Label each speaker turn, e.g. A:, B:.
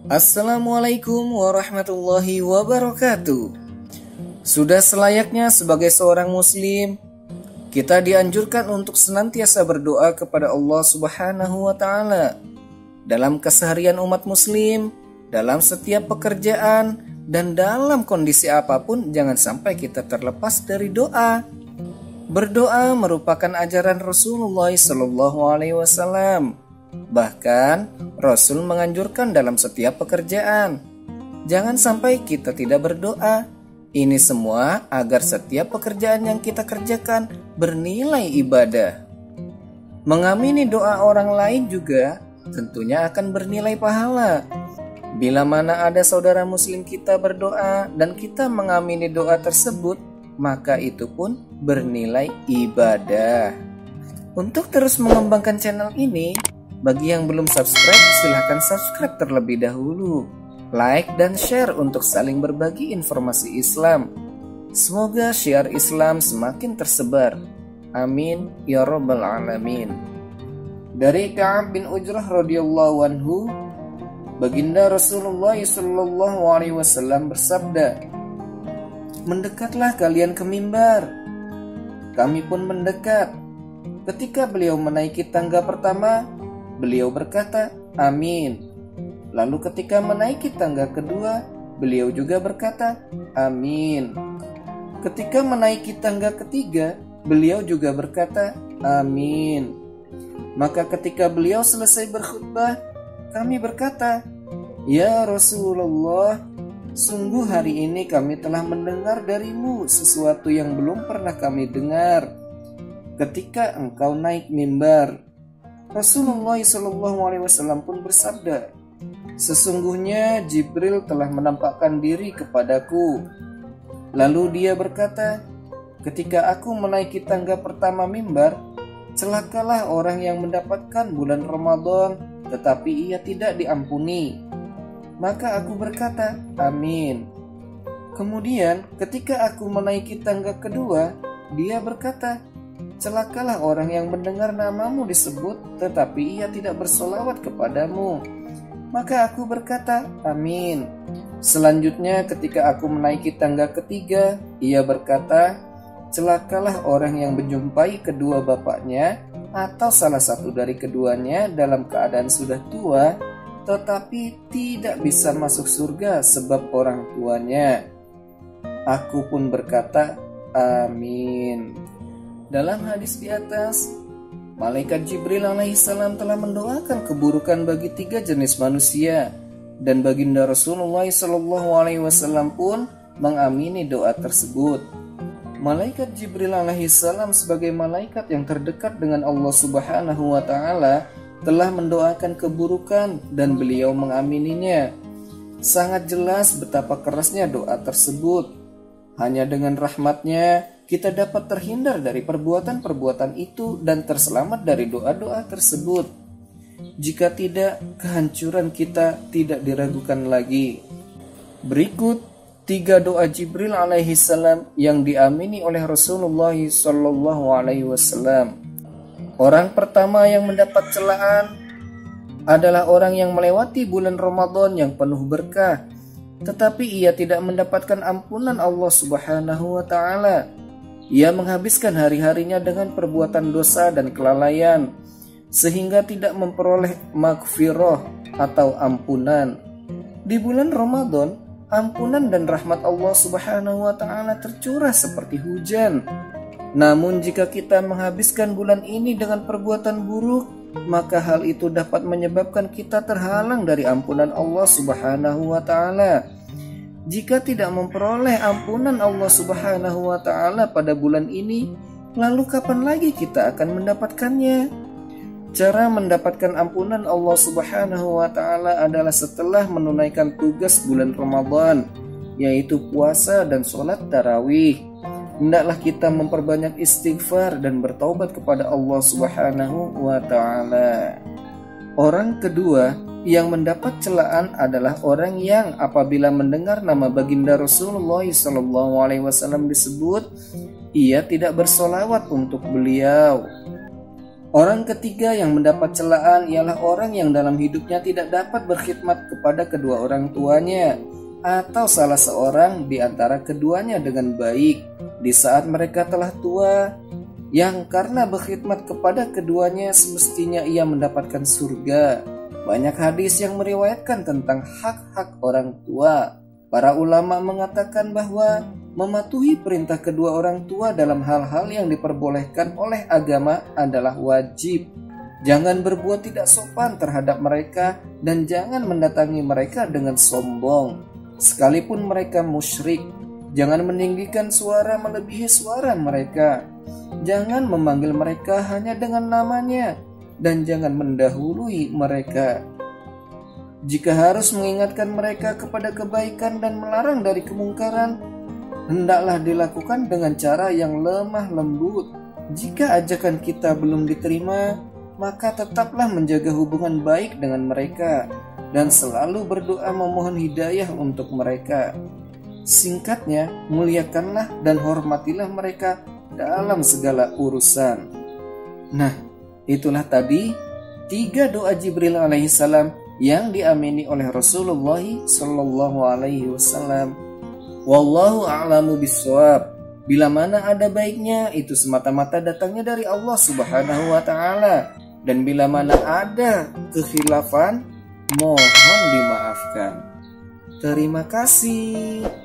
A: Assalamualaikum warahmatullahi wabarakatuh. Sudah selayaknya sebagai seorang muslim, kita dianjurkan untuk senantiasa berdoa kepada Allah Subhanahu wa taala dalam keseharian umat muslim, dalam setiap pekerjaan, dan dalam kondisi apapun. Jangan sampai kita terlepas dari doa. Berdoa merupakan ajaran Rasulullah SAW. Bahkan Rasul menganjurkan dalam setiap pekerjaan. Jangan sampai kita tidak berdoa. Ini semua agar setiap pekerjaan yang kita kerjakan bernilai ibadah. Mengamini doa orang lain juga tentunya akan bernilai pahala. Bila mana ada saudara muslim kita berdoa dan kita mengamini doa tersebut, maka itu pun bernilai ibadah. Untuk terus mengembangkan channel ini, bagi yang belum subscribe, silahkan subscribe terlebih dahulu. Like dan share untuk saling berbagi informasi Islam. Semoga syiar Islam semakin tersebar. Amin ya rabbal alamin. Dari Ka'ab bin Ujrah radhiyallahu anhu, baginda Rasulullah sallallahu alaihi wasallam bersabda, "Mendekatlah kalian ke mimbar." Kami pun mendekat. Ketika beliau menaiki tangga pertama, beliau berkata, "Amin." Lalu ketika menaiki tangga kedua, beliau juga berkata, "Amin." Ketika menaiki tangga ketiga, beliau juga berkata, "Amin." Maka ketika beliau selesai berkhutbah, kami berkata, "Ya Rasulullah, sungguh hari ini kami telah mendengar darimu sesuatu yang belum pernah kami dengar ketika engkau naik mimbar." Rasulullah SAW pun bersabda, "Sesungguhnya Jibril telah menampakkan diri kepadaku." Lalu dia berkata, "Ketika aku menaiki tangga pertama mimbar, celakalah orang yang mendapatkan bulan Ramadan tetapi ia tidak diampuni." Maka aku berkata, "Amin." Kemudian ketika aku menaiki tangga kedua, dia berkata, "Celakalah orang yang mendengar namamu disebut tetapi ia tidak bersolawat kepadamu." Maka aku berkata, "Amin." Selanjutnya ketika aku menaiki tangga ketiga, ia berkata, "Celakalah orang yang menjumpai kedua bapaknya atau salah satu dari keduanya dalam keadaan sudah tua tetapi tidak bisa masuk surga sebab orang tuanya." Aku pun berkata, "Amin." Dalam hadis di atas, Malaikat Jibril alaihissalam telah mendoakan keburukan bagi 3 jenis manusia, dan baginda Rasulullah SAW pun mengamini doa tersebut. Malaikat Jibril alaihissalam sebagai malaikat yang terdekat dengan Allah Subhanahu wa taala telah mendoakan keburukan dan beliau mengamininya. Sangat jelas betapa kerasnya doa tersebut. Hanya dengan rahmatnya kita dapat terhindar dari perbuatan-perbuatan itu dan terselamat dari doa-doa tersebut. Jika tidak, kehancuran kita tidak diragukan lagi. Berikut 3 doa Jibril alaihissalam yang diamini oleh Rasulullah SAW. Orang pertama yang mendapat celaan adalah orang yang melewati bulan Ramadan yang penuh berkah, tetapi ia tidak mendapatkan ampunan Allah Subhanahu wa taala. Ia menghabiskan hari-harinya dengan perbuatan dosa dan kelalaian, sehingga tidak memperoleh maghfirah atau ampunan. Di bulan Ramadan, ampunan dan rahmat Allah Subhanahu wa taala tercurah seperti hujan. Namun jika kita menghabiskan bulan ini dengan perbuatan buruk, maka hal itu dapat menyebabkan kita terhalang dari ampunan Allah Subhanahu wa taala. Jika tidak memperoleh ampunan Allah Subhanahu wa taala pada bulan ini, lalu kapan lagi kita akan mendapatkannya? Cara mendapatkan ampunan Allah Subhanahu wa taala adalah setelah menunaikan tugas bulan Ramadan, yaitu puasa dan sholat tarawih. Hendaklah kita memperbanyak istighfar dan bertaubat kepada Allah Subhanahu wa taala. Orang kedua yang mendapat celaan adalah orang yang apabila mendengar nama baginda Rasulullah SAW disebut, ia tidak bersolawat untuk beliau. Orang ketiga yang mendapat celaan ialah orang yang dalam hidupnya tidak dapat berkhidmat kepada kedua orang tuanya atau salah seorang di antara keduanya dengan baik di saat mereka telah tua, yang karena berkhidmat kepada keduanya semestinya ia mendapatkan surga. Banyak hadis yang meriwayatkan tentang hak-hak orang tua. Para ulama mengatakan bahwa mematuhi perintah kedua orang tua dalam hal-hal yang diperbolehkan oleh agama adalah wajib. Jangan berbuat tidak sopan terhadap mereka dan jangan mendatangi mereka dengan sombong, sekalipun mereka musyrik. Jangan meninggikan suara melebihi suara mereka. Jangan memanggil mereka hanya dengan namanya dan jangan mendahului mereka. Jika harus mengingatkan mereka kepada kebaikan dan melarang dari kemungkaran, hendaklah dilakukan dengan cara yang lemah lembut. Jika ajakan kita belum diterima, maka tetaplah menjaga hubungan baik dengan mereka dan selalu berdoa memohon hidayah untuk mereka. Singkatnya, muliakanlah dan hormatilah mereka dalam segala urusan. Nah, itulah tadi 3 doa Jibril alaihissalam yang diamini oleh Rasulullah sallallahu alaihi wasallam. Wallahu a'lamu bissawab. Bila mana ada baiknya, itu semata-mata datangnya dari Allah Subhanahu wa taala, dan bila mana ada kekhilafan, mohon dimaafkan. Terima kasih.